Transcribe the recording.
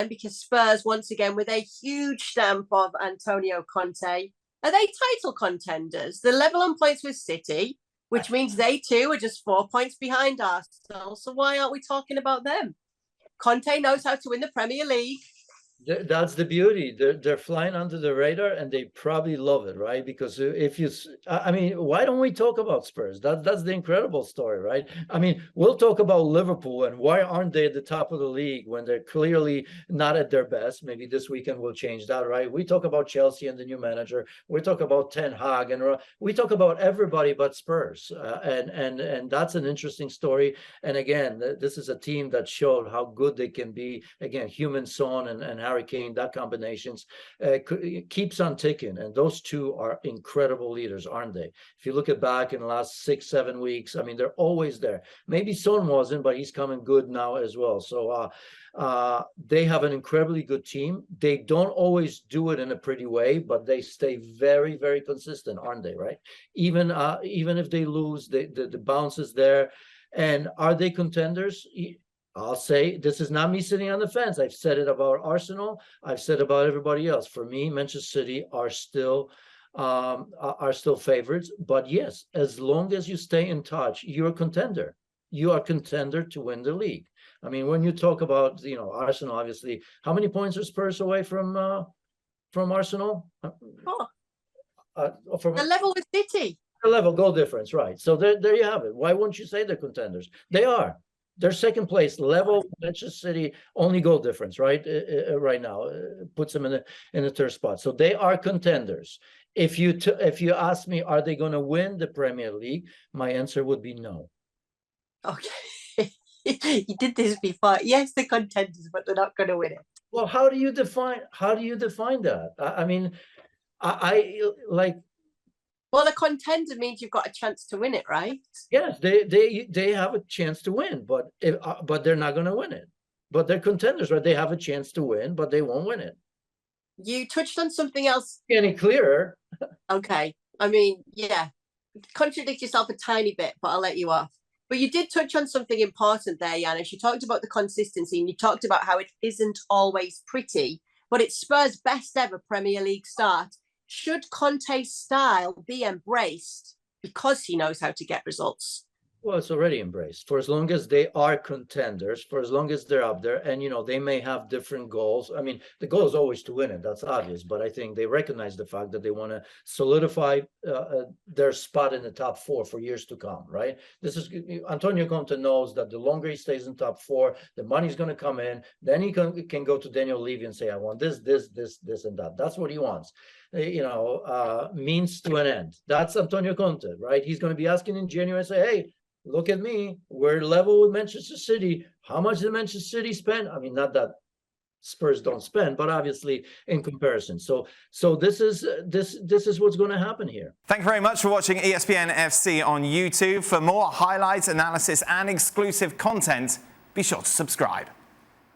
because Spurs, once again, with a huge stamp of Antonio Conte, are they title contenders? They're level on points with City, which means they too are just 4 points behind Arsenal. So why aren't we talking about them? Conte knows how to win the Premier League. That's the beauty. They're flying under the radar, and they probably love it, right? Because if you, I mean, why don't we talk about Spurs? That's the incredible story, right? I mean, we'll talk about Liverpool and why aren't they at the top of the league when they're clearly not at their best. Maybe this weekend will change that, right? We talk about Chelsea and the new manager. We talk about Ten Hag, and we talk about everybody but Spurs, and that's an interesting story. And again, this is a team that showed how good they can be. Again, human Son and Harry Kane, that combinations keeps on ticking, and those two are incredible leaders, aren't they? If you look at back in the last 6-7 weeks, I mean, they're always there. Maybe Son wasn't, but he's coming good now as well. So they have an incredibly good team. They don't always do it in a pretty way, but they stay very, very consistent, aren't they? Right? Even if they lose, the bounce is there. And are they contenders? I'll say this is not me sitting on the fence. I've said it about Arsenal. I've said about everybody else. For me, Manchester City are still favorites. But yes, as long as you stay in touch, you're a contender. You are a contender to win the league. I mean, when you talk about Arsenal, obviously, how many points are Spurs away from Arsenal? The level with City. The level goal difference, right? So there you have it. Why wouldn't you say they're contenders? They are. They're second place, level Manchester City, only goal difference, right? Right now, puts them in the third spot. So they are contenders. If you ask me, are they going to win the Premier League? My answer would be no. Okay, you did this before. Yes, they're contenders, but they're not going to win it. Well, how do you define that? I mean, I like. Well, a contender means you've got a chance to win it, right? Yes, they have a chance to win, but they're not going to win it. But they're contenders, right? They have a chance to win, but they won't win it. You touched on something else. Any clearer? Okay. I mean, yeah, contradict yourself a tiny bit, but I'll let you off. But you did touch on something important there, Janis. You talked about the consistency, and you talked about how it isn't always pretty, but it's Spurs' best ever Premier League start. Should Conte's style be embraced because he knows how to get results? Well, it's already embraced. For as long as they are contenders, for as long as they're up there, and they may have different goals. I mean, the goal is always to win it. That's obvious. But I think they recognize the fact that they want to solidify their spot in the top four for years to come. Right? This is Antonio Conte knows that the longer he stays in top four, the money's going to come in. Then he can go to Daniel Levy and say, "I want this, and that." That's what he wants. Means to an end. That's Antonio Conte, right? He's going to be asking in January and say, "Hey, look at me. We're level with Manchester City. How much did Manchester City spend?" I mean, not that Spurs don't spend, but obviously in comparison. So this is what's going to happen here. Thank you very much for watching ESPN FC on YouTube. For more highlights, analysis, and exclusive content, be sure to subscribe.